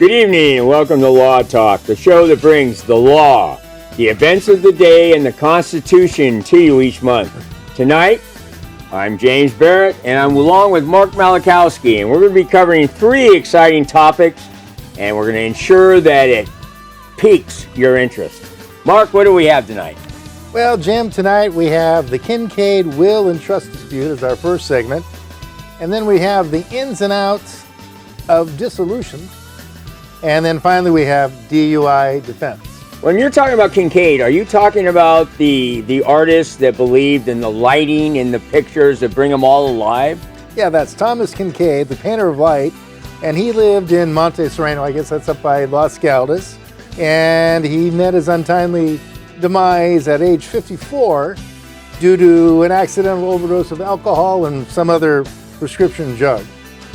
Good evening and welcome to Law Talk, the show that brings the law, the events of the day, and the Constitution to you each month. Tonight, I'm James Barrett, and I'm along with Mark Malachowski, and we're going to be covering three exciting topics, and we're going to ensure that it piques your interest. Mark, what do we have tonight? Well, Jim, tonight we have the Kincaid will and trust dispute as our first segment, and then we have the ins and outs of dissolution. And then finally, we have DUI defense. When you're talking about Kincaid, are you talking about the artist that believed in the lighting in the pictures that bring them all alive? Yeah, that's Thomas Kincaid, the painter of light, and he lived in Monte Sereno. I guess that's up by Los Galdas, and he met his untimely demise at age 54 due to an accidental overdose of alcohol and some other prescription drug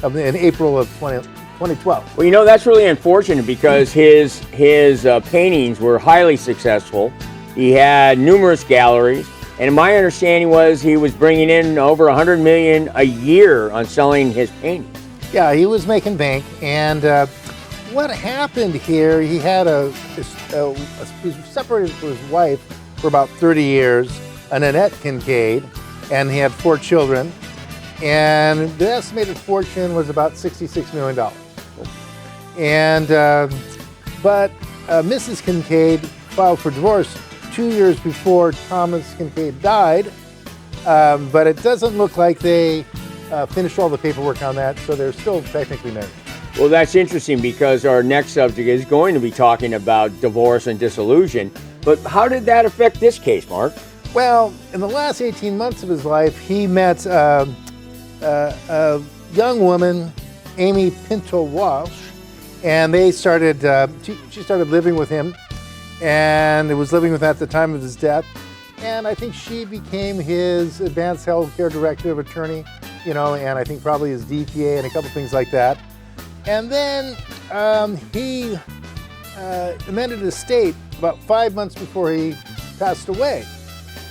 in April of 2012. Well, you know, that's really unfortunate because his paintings were highly successful. He had numerous galleries, and my understanding was he was bringing in over $100 million a year on selling his paintings. Yeah, he was making bank, and what happened here, he had he was separated from his wife for about 30 years, Annette Kincaid, and he had 4 children, and the estimated fortune was about $66 million. And but Mrs. Kincaid filed for divorce 2 years before Thomas Kincaid died, but it doesn't look like they finished all the paperwork on that, so they're still technically married. Well, that's interesting because our next subject is going to be talking about divorce and dissolution. But how did that affect this case, Mark? Well, in the last 18 months of his life, he met a young woman, Amy Pinto Walsh, and they started, she started living with him, and was living with him at the time of his death. And I think she became his advanced health care director of attorney, and I think probably his DPA and a couple things like that. And then he amended his estate about 5 months before he passed away.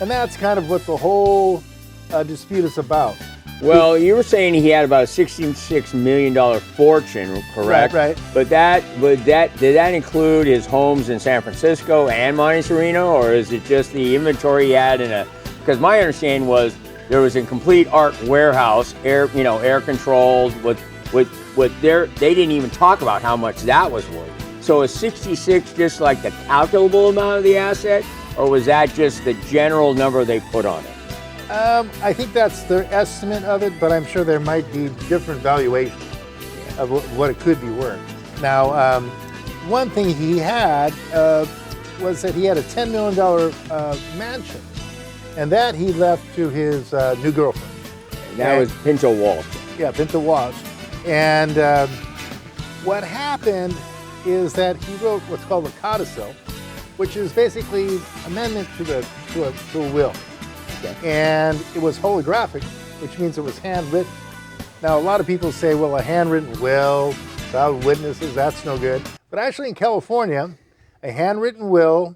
And that's kind of what the whole dispute is about. Well, you were saying he had about a $66 million fortune, correct? Right. But did that include his homes in San Francisco and Monte Sereno, or is it just the inventory he had because my understanding was there was a complete art warehouse, air controlled they didn't even talk about how much that was worth. So is 66 just like the calculable amount of the asset, or was that just the general number they put on it? I think that's their estimate of it, but I'm sure there might be different valuations of what it could be worth. Now, one thing he had was that he had a $10 million mansion, and that he left to his new girlfriend. That was Pinto Walsh. Yeah, Pinto Walsh. And what happened is that he wrote what's called a codicil, which is basically amendment to a will. Okay. And it was holographic, which means it was handwritten. Now, a lot of people say, well, a handwritten will, without witnesses, that's no good. But actually in California, a handwritten will,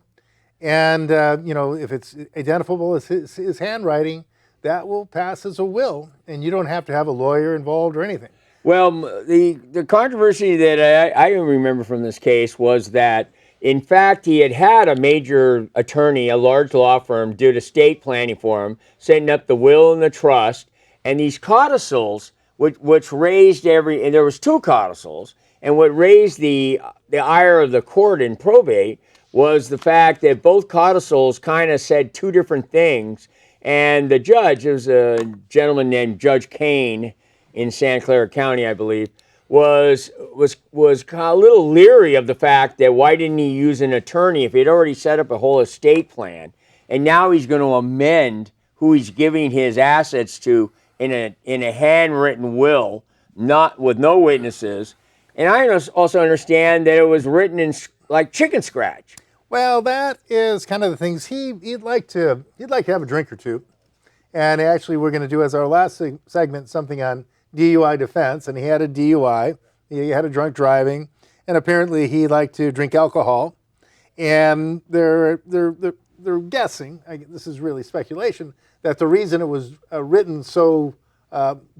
and if it's identifiable as his handwriting, that will pass as a will, and you don't have to have a lawyer involved or anything. Well, the controversy that I remember from this case was that, in fact, he had a major attorney, a large law firm, do estate planning for him, setting up the will and the trust, and these codicils, which raised and there was 2 codicils, and what raised the ire of the court in probate was the fact that both codicils kind of said 2 different things, and the judge, there was a gentleman named Judge Kane in Santa Clara County, I believe, was a little leery of the fact that why didn't he use an attorney if he'd already set up a whole estate plan, and now he's going to amend who he's giving his assets to in a handwritten will, not with no witnesses. And I also understand that it was written in like chicken scratch. Well, that is kind of the things he'd like to have a drink or two, and actually we're going to do as our last segment something on DUI defense, and he had a DUI, he had a drunk driving, and apparently he liked to drink alcohol, and they're guessing, this is really speculation, that the reason it was written so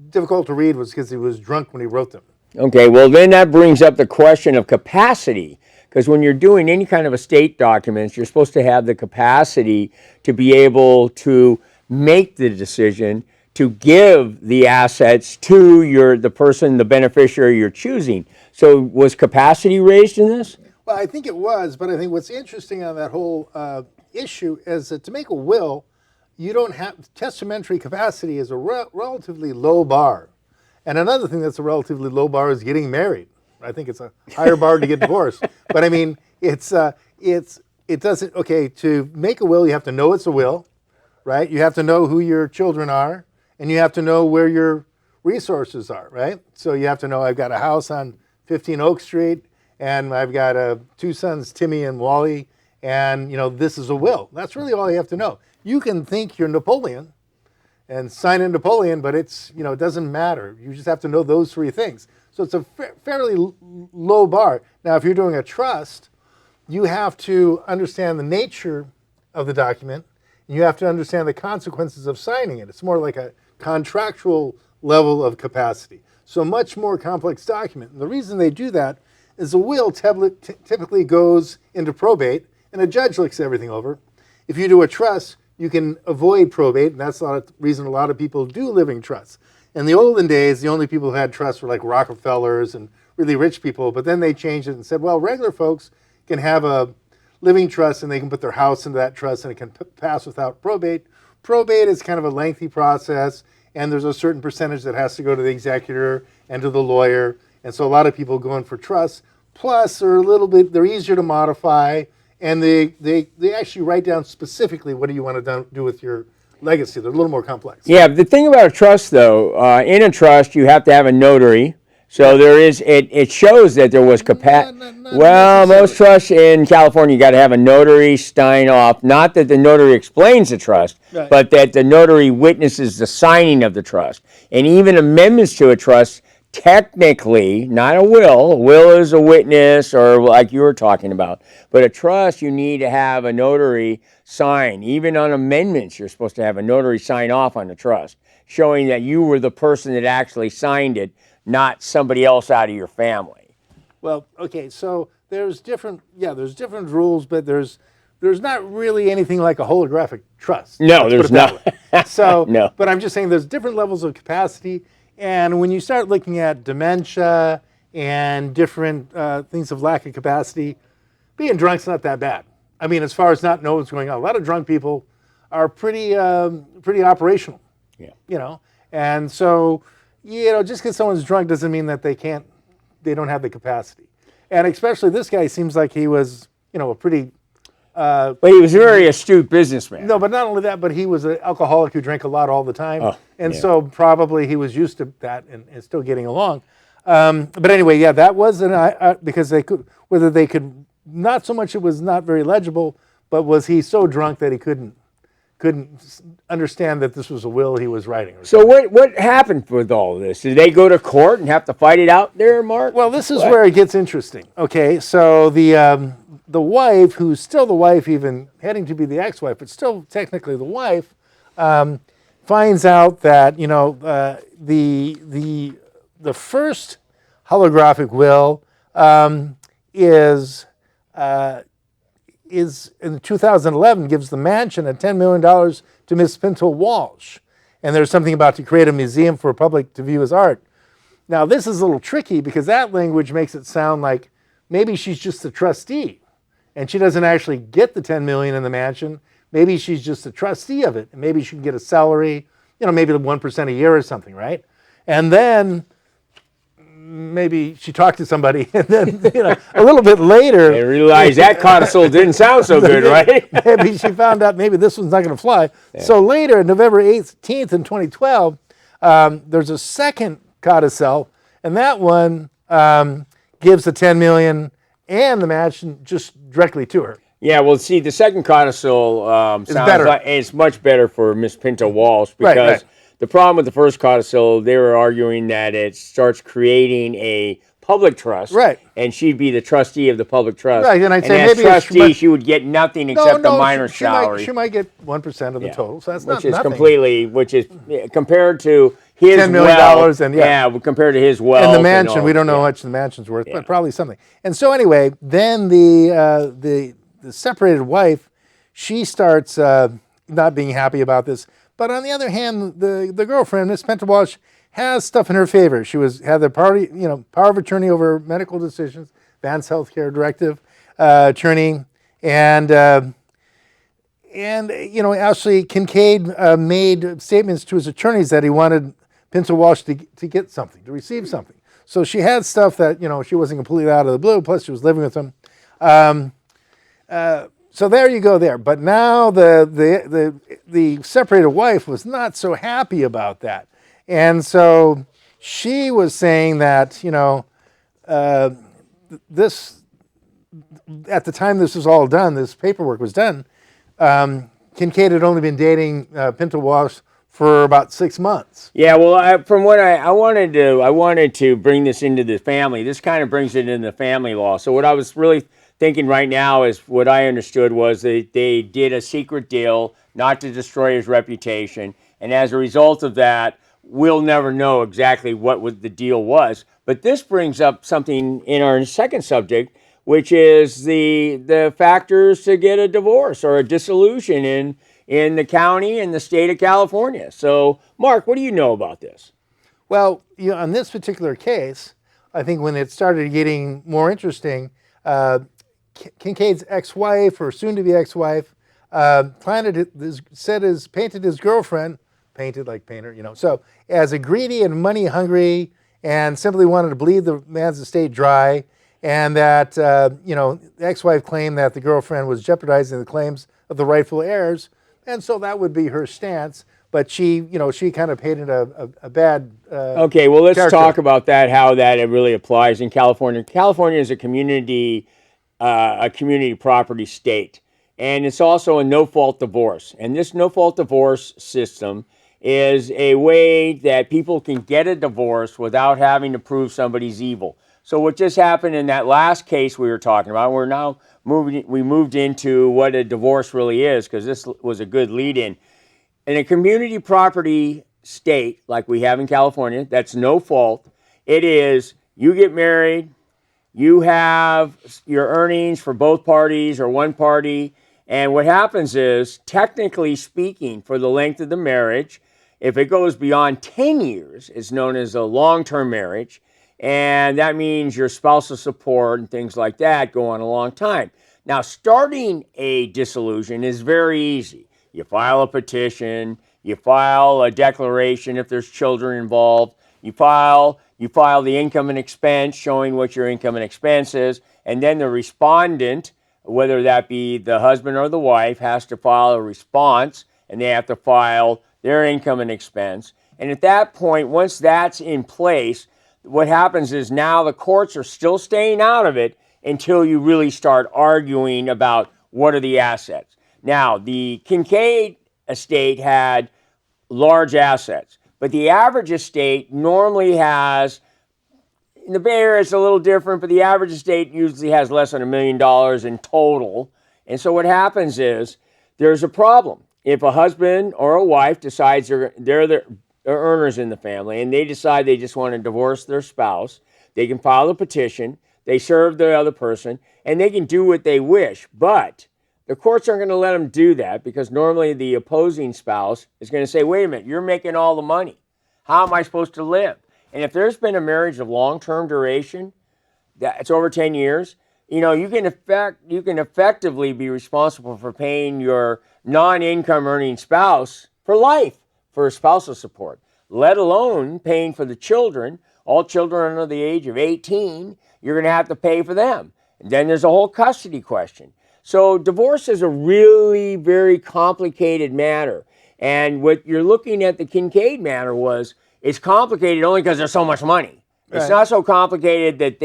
difficult to read was because he was drunk when he wrote them. Okay, well, then that brings up the question of capacity. Because when you're doing any kind of estate documents, you're supposed to have the capacity to be able to make the decision to give the assets to the person, the beneficiary you're choosing. So was capacity raised in this? Well, I think it was, but I think what's interesting on that whole issue is that to make a will, you don't have testamentary capacity is a relatively low bar. And another thing that's a relatively low bar is getting married. I think it's a higher bar to get divorced. But I mean, it doesn't, okay, to make a will, you have to know it's a will, right? You have to know who your children are, and you have to know where your resources are, right? So you have to know I've got a house on 15 Oak Street, and I've got two sons, Timmy and Wally, and this is a will. That's really all you have to know. You can think you're Napoleon and sign in Napoleon, but it doesn't matter. You just have to know those three things. So it's a fairly low bar. Now, if you're doing a trust, you have to understand the nature of the document, and you have to understand the consequences of signing it. It's more like a contractual level of capacity. So much more complex document. And the reason they do that is a will typically goes into probate, and a judge looks everything over. If you do a trust, you can avoid probate, and that's the reason a lot of people do living trusts. In the olden days, the only people who had trusts were like Rockefellers and really rich people, but then they changed it and said, well, regular folks can have a living trust and they can put their house into that trust and it can pass without probate. Probate is kind of a lengthy process, and there's a certain percentage that has to go to the executor and to the lawyer, and so a lot of people go in for trusts. Plus, they're easier to modify, and they actually write down specifically what do you want to do with your legacy. They're a little more complex. Yeah, the thing about a trust, though, in a trust, you have to have a notary. So there is, it shows that there was capacity. Well, most trusts in California, you got to have a notary sign off. Not that the notary explains the trust, right, but that the notary witnesses the signing of the trust. And even amendments to a trust, technically, not a will. A will is a witness, or like you were talking about. But a trust, you need to have a notary sign. Even on amendments, you're supposed to have a notary sign off on the trust, showing that you were the person that actually signed it, not somebody else out of your family. Well, okay, so there's different rules, but there's not really anything like a holographic trust. No, there's not. So, no. But I'm just saying there's different levels of capacity, and when you start looking at dementia and different things of lack of capacity, being drunk's not that bad. I mean, as far as not knowing what's going on, a lot of drunk people are pretty operational. Yeah. And so, just because someone's drunk doesn't mean that they don't have the capacity. And especially this guy seems like he was, a pretty... but he was a very astute businessman. No, but not only that, but he was an alcoholic who drank a lot all the time. Oh, and so probably he was used to that and still getting along. But anyway, yeah, that was because whether they could, not so much it was not very legible, but was he so drunk that he couldn't understand that this was a will he was writing. So what happened with all of this? Did they go to court and have to fight it out there, Mark? Well, this is where it gets interesting. Okay, so the wife, who's still the wife, even heading to be the ex-wife, but still technically the wife, finds out that the first holographic will is in 2011 gives the mansion and $10 million to Miss Pinto Walsh. And there's something about to create a museum for public to view his art. Now, this is a little tricky because that language makes it sound like maybe she's just the trustee and she doesn't actually get the $10 million in the mansion. Maybe she's just a trustee of it, and maybe she can get a salary, maybe 1% a year or something, right? And then maybe she talked to somebody, and then a little bit later, they realized that codicil didn't sound so good, right? Maybe she found out maybe this one's not going to fly. Yeah. So later, November 18th in 2012, there's a second codicil, and that one gives the $10 and the mansion just directly to her. Yeah, well, see, the second codicil sounds better. Like it's much better for Miss Pinto Walsh because right. The problem with the first codicil, they were arguing that it starts creating a public trust, right? And she'd be the trustee of the public trust, right? And I'd say as maybe trustee, she would get nothing except a minor salary. She might get 1% of the total, so that's which not is nothing. Which is compared to his $10 million wealth, and yeah, compared to his wealth. and the mansion, all, we don't know how much the mansion's worth, but probably something. And so anyway, then the separated wife, she starts not being happy about this. But on the other hand, the girlfriend, Miss Pentewash, has stuff in her favor. She had the power of attorney over medical decisions, Vance Healthcare Directive attorney, and actually Kincaid made statements to his attorneys that he wanted Pentewash to get something, to receive something. So she had stuff that she wasn't completely out of the blue. Plus, she was living with him. So there you go there. But now the separated wife was not so happy about that. And so she was saying that, this, at the time this was all done, this paperwork was done, Kincaid had only been dating Pentewash for about 6 months. Yeah, well, from what I wanted to bring this into the family. This kind of brings it into the family law. So what I was really thinking right now is what I understood was they did a secret deal not to destroy his reputation, and as a result of that, we'll never know exactly what the deal was. But this brings up something in our second subject, which is the factors to get a divorce or a dissolution in the county and the state of California. So, Mark, what do you know about this? Well, on this particular case, I think when it started getting more interesting, Kincaid's ex-wife or soon-to-be ex-wife painted his girlfriend, painted like painter, so as a greedy and money-hungry, and simply wanted to bleed the man's estate dry, and that the ex-wife claimed that the girlfriend was jeopardizing the claims of the rightful heirs, and so that would be her stance. But she kind of painted a bad. Okay, well, let's character. talk about that. How that it really applies in California. California is a community property state, and it's also a no-fault divorce. And this no-fault divorce system is a way that people can get a divorce without having to prove somebody's evil. So what just happened in that last case we were talking about, we moved into what a divorce really is, because this was a good lead-in. In a community property state like we have in California, that's no fault. It is, you get married, you have your earnings for both parties or one party, and what happens is, technically speaking, for the length of the marriage, if it goes beyond 10 years, it's known as a long-term marriage, and that means your spousal support and things like that go on a long time. Now, starting a dissolution is very easy. You file a petition, you file a declaration if there's children involved, you file the income and expense showing what your income and expense is, and then the respondent, whether that be the husband or the wife, has to file a response, and they have to file their income and expense. And at that point, once that's in place, what happens is now the courts are still staying out of it until you really start arguing about what are the assets. Now, the Kincaid estate had large assets, but the average estate normally has, in the Bay Area it's a little different, but the average estate usually has less than $1 million in total. And so what happens is there's a problem. If a husband or a wife decides they're the earners in the family and they decide they just want to divorce their spouse, they can file a petition, they serve the other person, and they can do what they wish. But the courts aren't going to let them do that, because normally the opposing spouse is going to say, wait a minute, you're making all the money. How am I supposed to live? And if there's been a marriage of long-term duration, that's over 10 years, you can effectively be responsible for paying your non-income earning spouse for life for spousal support, let alone paying for the children. All children under the age of 18, you're going to have to pay for them. And then there's a whole custody question. So divorce is a really very complicated matter. And what you're looking at the Kincaid matter was, it's complicated only because there's so much money. Right. It's not so complicated that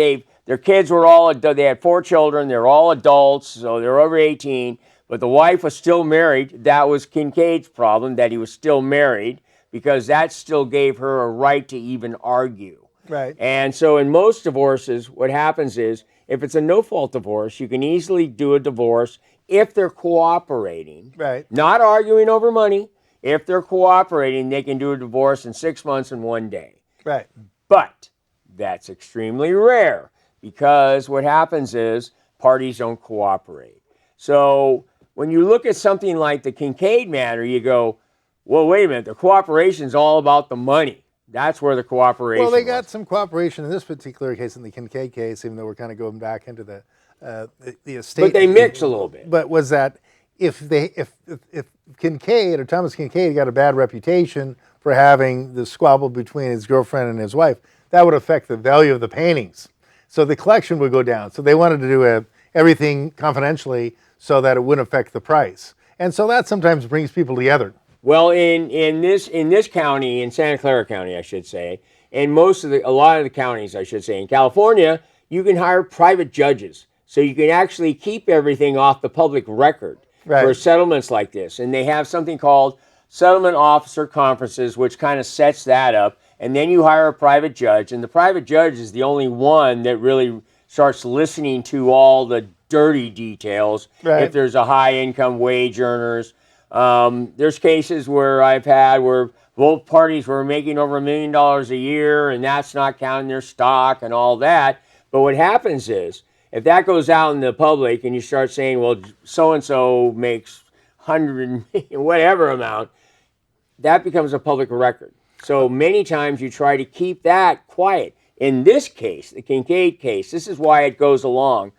their kids were they had 4 children, they're all adults, so they're over 18, but the wife was still married. That was Kincaid's problem, that he was still married, because that still gave her a right to even argue. Right. And so in most divorces, what happens is, if it's a no-fault divorce, you can easily do a divorce if they're cooperating, right, not arguing over money. if they're cooperating, they can do a divorce in 6 months and 1 day. Right. But that's extremely rare because what happens is parties don't cooperate. So when you look at something like the Kincaid matter, you go, well, wait a minute, the cooperation is all about the money. That's where the cooperation Well, they got was. some cooperation in this particular case, in the Kincaid case, even though we're kind of going back into the estate. But they mix a little bit. But was that if Kincaid or Thomas Kincaid got a bad reputation for having the squabble between his girlfriend and his wife, that would affect the value of the paintings. So the collection would go down. So they wanted to do everything confidentially so that it wouldn't affect the price. And so that sometimes brings people together. Well, in this county, in Santa Clara County, I should say, and a lot of the counties, I should say, in California, you can hire private judges, so you can actually keep everything off the public record for settlements like this. And they have something called settlement officer conferences, which kind of sets that up. And then you hire a private judge, and the private judge is the only one that really starts listening to all the dirty details. If there's a high income wage earners. There's cases where I've had where both parties were making over $1 million a year, and that's not counting their stock and all that. But what happens is, if that goes out in the public and you start saying, well, so-and-so makes 100 whatever amount, that becomes a public record. So many times you try to keep that quiet. In this case, the Kincaid case, this is why it goes along.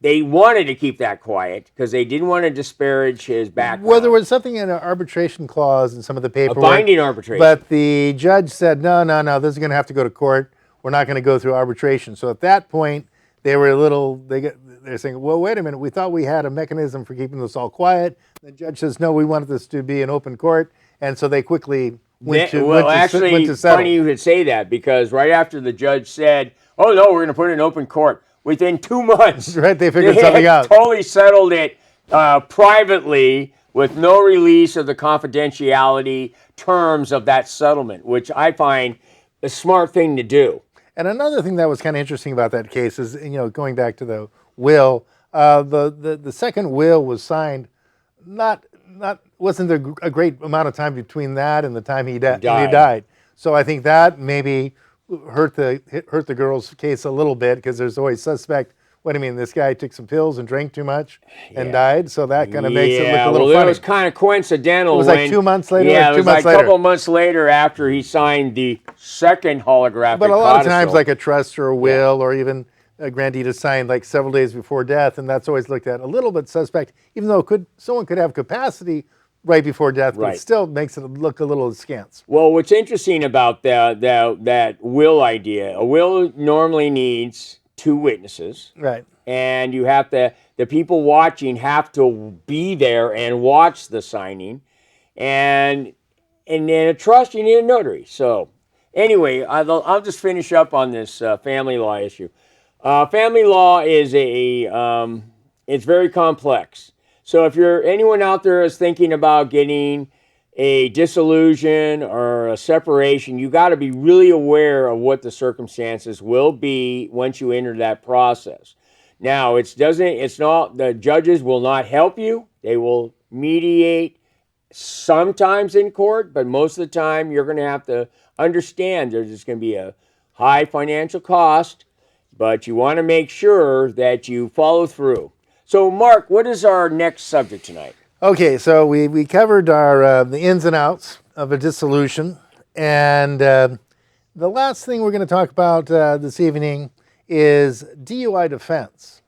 They wanted to keep that quiet because they didn't want to disparage his background. Well, there was something in an arbitration clause in some of the paperwork. A binding arbitration. But the judge said, no, this is going to have to go to court. We're not going to go through arbitration. So at that point, they were they're saying, well, wait a minute. We thought we had a mechanism for keeping this all quiet. The judge says, no, we wanted this to be an open court. And so they quickly went to settle. Funny you could say that, because right after the judge said, oh, no, we're going to put it in open court, within 2 months, right, they figured something out. Totally settled it privately with no release of the confidentiality terms of that settlement, which I find a smart thing to do. And another thing that was kind of interesting about that case is, going back to the will, the second will was signed. Wasn't there a great amount of time between that and the time he died? So I think that maybe hurt the girl's case a little bit, because there's always suspect. What do you mean? This guy took some pills and drank too much and died. So that kind of makes it look a little funny. It was kind of coincidental. It was like 2 months later. Yeah, it was like a couple months later after he signed the second holographic. But a lot of times, like a trust or a will, or even a grantee to sign like several days before death, and that's always looked at a little bit suspect, even though someone could have capacity right before death, but it still makes it look a little askance. Well, what's interesting about that will idea, a will normally needs 2 witnesses. Right. And you have the people watching have to be there and watch the signing. And in a trust, you need a notary. So anyway, I'll just finish up on this family law issue. Family law is it's very complex. So if anyone out there is thinking about getting a dissolution or a separation, you got to be really aware of what the circumstances will be once you enter that process. Now, the judges will not help you. They will mediate sometimes in court, but most of the time you're going to have to understand there's just going to be a high financial cost, but you want to make sure that you follow through. So, Mark, what is our next subject tonight? Okay, so we covered the ins and outs of a dissolution, and the last thing we're going to talk about this evening is DUI defense.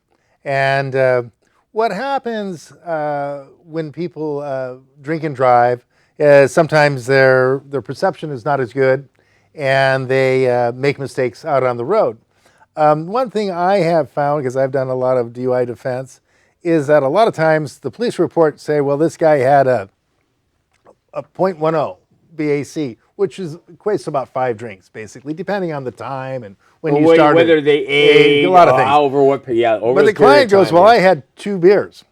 And what happens when people drink and drive is sometimes their perception is not as good, and they make mistakes out on the road. One thing I have found, because I've done a lot of DUI defense, is that a lot of times the police reports say, well, this guy had a .10 BAC, which equates to about 5 drinks, basically, depending on the time and when you started. Whether they ate, a lot of things. Over but the client goes, well, I had 2 beers.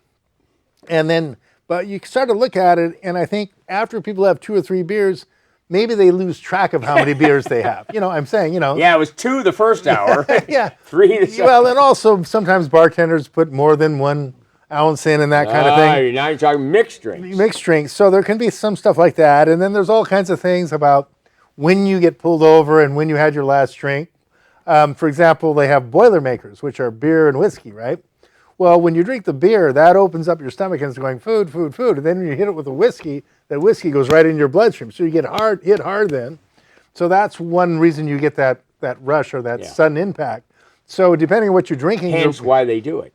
But you start to look at it, and I think after people have 2 or 3 beers, maybe they lose track of how many beers they have. I'm saying. Yeah, it was 2 the first hour. Yeah. 3 the second. Well, and also sometimes bartenders put more than 1 Allenson and that kind of thing. Now you're talking mixed drinks. Mixed drinks. So there can be some stuff like that. And then there's all kinds of things about when you get pulled over and when you had your last drink. For example, they have Boilermakers, which are beer and whiskey, right? Well, when you drink the beer, that opens up your stomach and it's going food, food, food. And then when you hit it with the whiskey, that whiskey goes right in your bloodstream. So you get hit hard then. So that's one reason you get that rush or that sudden impact. So depending on what you're drinking, hence why they do it.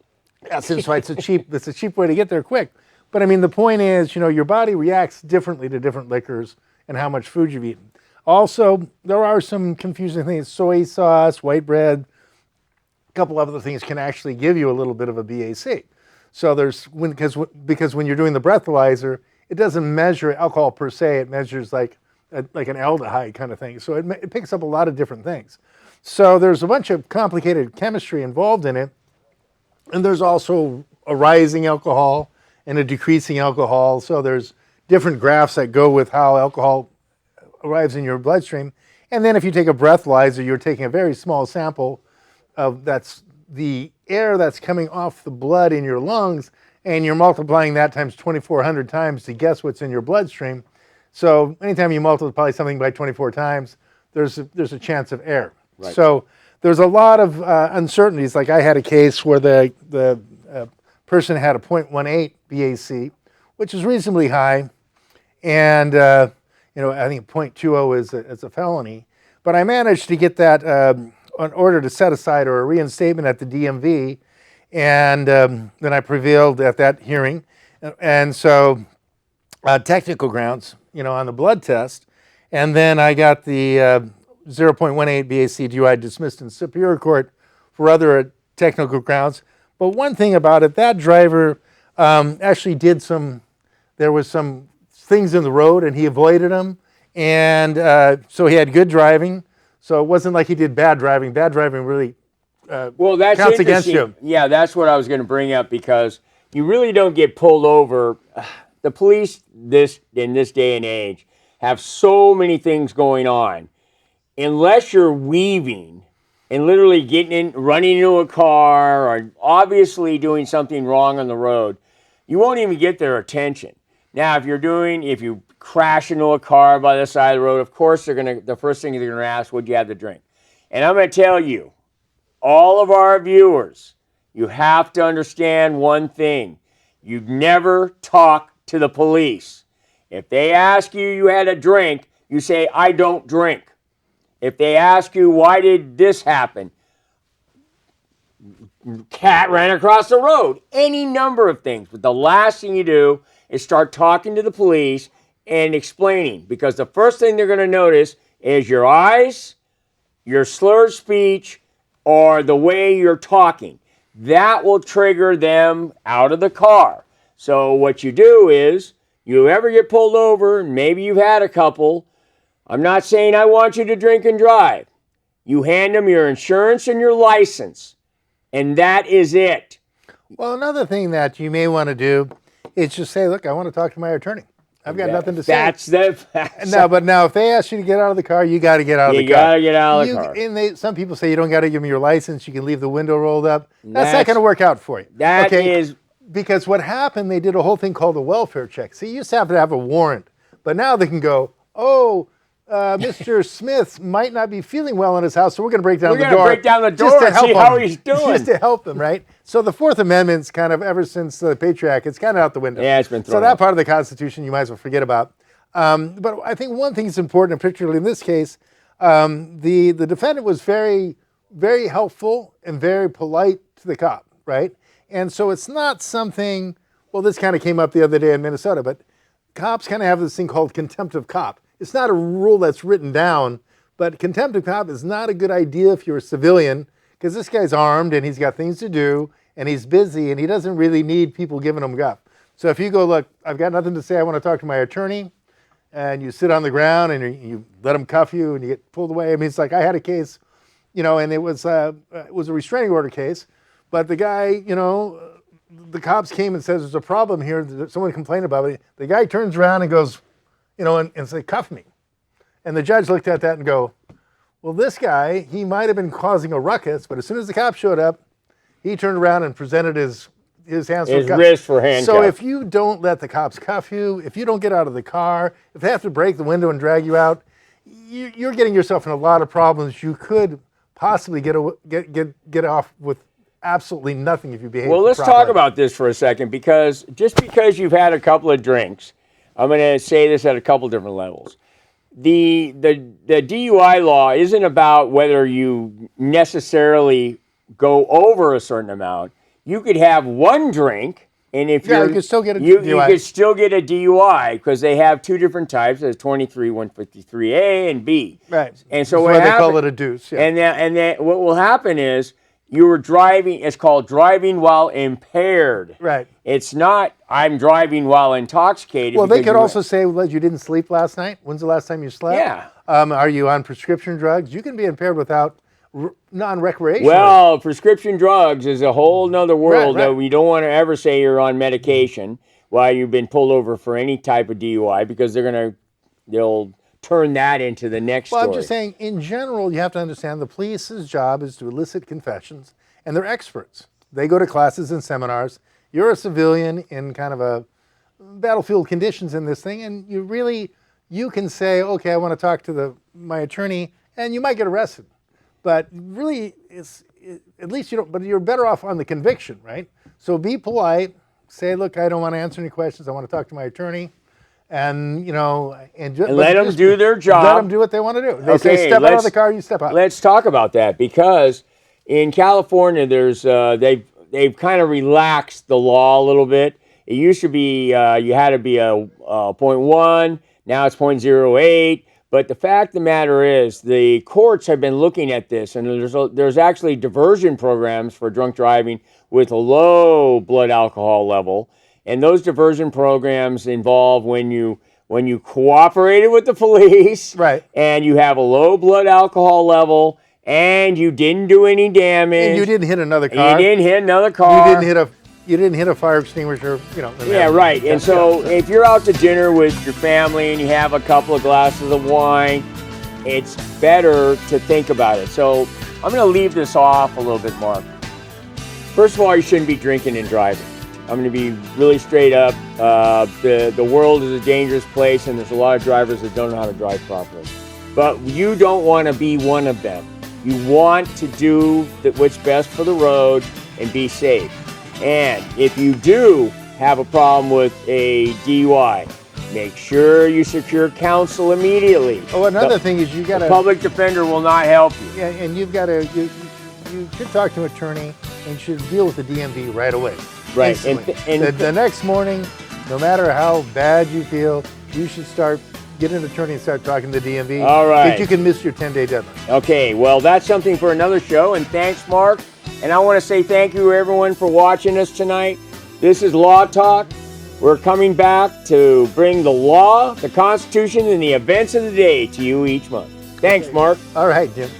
That's why it's a cheap way to get there quick. But I mean, the point is, your body reacts differently to different liquors and how much food you've eaten. Also, there are some confusing things. Soy sauce, white bread, a couple other things can actually give you a little bit of a BAC. So because when you're doing the breathalyzer, it doesn't measure alcohol per se. It measures like an aldehyde kind of thing. So it picks up a lot of different things. So there's a bunch of complicated chemistry involved in it. And there's also a rising alcohol and a decreasing alcohol. So there's different graphs that go with how alcohol arrives in your bloodstream. And then if you take a breathalyzer, you're taking a very small sample of that's the air that's coming off the blood in your lungs, and you're multiplying that times 2,400 times to guess what's in your bloodstream. So anytime you multiply something by 24 times, there's a chance of error. Right. So there's a lot of uncertainties. Like I had a case where the person had a 0.18 BAC, which is reasonably high, and I think 0.20 is a felony. But I managed to get that an order to set aside or a reinstatement at the DMV, and then I prevailed at that hearing. And so technical grounds, on the blood test, and then I got the 0.18 BAC DUI dismissed in Superior Court for other technical grounds. But one thing about it, that driver actually there was some things in the road and he avoided them. And so he had good driving. So it wasn't like he did bad driving. Bad driving really counts against you. Yeah, that's what I was going to bring up, because you really don't get pulled over. The police in this day and age have so many things going on. Unless you're weaving and literally running into a car or obviously doing something wrong on the road, you won't even get their attention. Now, if you crash into a car by the side of the road, of course the first thing they're gonna ask, would you have to drink? And I'm gonna tell you, all of our viewers, you have to understand one thing. You never talk to the police. If they ask you had a drink, you say, I don't drink. If they ask you, why did this happen? Cat ran across the road. Any number of things. But the last thing you do is start talking to the police and explaining. Because the first thing they're going to notice is your eyes, your slurred speech, or the way you're talking. That will trigger them out of the car. So what you do is, you ever get pulled over, and maybe you've had a couple, I'm not saying I want you to drink and drive. You hand them your insurance and your license, and that is it. Well, another thing that you may want to do is just say, look, I want to talk to my attorney. I've got nothing to say. But now if they ask you to get out of the car, you got to get out of the car. You got to get out of the car. And some people say you don't got to give them your license. You can leave the window rolled up. That's not going to work out for you. That is... Because what happened, they did a whole thing called a welfare check. See, you used to have a warrant. But now they can go, Mr. Smith might not be feeling well in his house, so we're going to break down the door. We're going to break down the door and see how he's doing. Just to help them, right? So the Fourth Amendment's kind of, ever since the Patriot Act, it's kind of out the window. Yeah, it's been thrown So that out. part of the Constitution you might as well forget about. But I think one thing that's important, particularly in this case, the defendant was very, very helpful and very polite to the cop, right? And so it's not something, well, this kind of came up the other day in Minnesota, but cops kind of have this thing called contempt of cop. It's not a rule that's written down, but contempt of cop is not a good idea if you're a civilian, because this guy's armed and he's got things to do and he's busy and he doesn't really need people giving him guff. So if you go, look, I've got nothing to say, I want to talk to my attorney, and you sit on the ground and you let him cuff you and you get pulled away. I mean, it's like I had a case, and it was a restraining order case. But the guy, the cops came and says, there's a problem here. Someone complained about it. The guy turns around and goes, and say, cuff me. And the judge looked at that and go, well, this guy, he might have been causing a ruckus, but as soon as the cops showed up, he turned around and presented his hands His for cuff. wrist for handcuff. So if you don't let the cops cuff you, if you don't get out of the car, if they have to break the window and drag you out, you're getting yourself in a lot of problems. You could possibly get off with absolutely nothing if you behave. Well, let's properly. talk about this for a second, because just because you've had a couple of drinks, I'm going to say this at a couple different levels. The DUI law isn't about whether you necessarily go over a certain amount. You could have one drink, and if you could still get a you DUI. could still get a DUI, because they have two different types. There's 23, 153A and B. Right. And so That's why they call it a deuce. Yeah. And then what will happen is you were driving. It's called driving while impaired. Right. It's not I'm driving while intoxicated. Well, they could also say, well, you didn't sleep last night. When's the last time you slept? Yeah. Are you on prescription drugs? You can be impaired without non-recreational. Well, prescription drugs is a whole nother world Right. that we don't want to ever say you're on medication while you've been pulled over for any type of DUI, because they'll turn that into the next Well, story. I'm just saying, in general, you have to understand the police's job is to elicit confessions, and they're experts. They go to classes and seminars. You're a civilian in kind of a battlefield conditions in this thing, and you can say, okay, I want to talk to my attorney, and you might get arrested. But really, at least you don't. But you're better off on the conviction, right? So be polite. Say, look, I don't want to answer any questions. I want to talk to my attorney, and let them do their job. Let them do what they want to do. They say step out of the car, you step out. Let's talk about that, because in California, there's they've kind of relaxed the law a little bit. It used to be you had to be a 0.1. Now it's 0.08. But the fact of the matter is, the courts have been looking at this, and there's actually diversion programs for drunk driving with a low blood alcohol level. And those diversion programs involve when you cooperated with the police, right, and you have a low blood alcohol level, and you didn't do any damage. And you didn't hit another car. You didn't hit another car. You didn't hit a fire extinguisher, Yeah, right. And so if you're out to dinner with your family and you have a couple of glasses of wine, it's better to think about it. So I'm going to leave this off a little bit, Mark. First of all, you shouldn't be drinking and driving. I'm going to be really straight up. The world is a dangerous place, and there's a lot of drivers that don't know how to drive properly. But you don't want to be one of them. You want to do what's best for the road and be safe. And if you do have a problem with a DUI, make sure you secure counsel immediately. Oh, another thing is the public defender will not help you. Yeah, and you should talk to an attorney, and you should deal with the DMV right away. Right. And the next morning, no matter how bad you feel, you should get an attorney and start talking to the DMV. All right. Because you can miss your 10-day deadline. Okay, well, that's something for another show, and thanks, Mark. And I want to say thank you, everyone, for watching us tonight. This is Law Talk. We're coming back to bring the law, the Constitution, and the events of the day to you each month. Thanks, Mark. All right, Jim.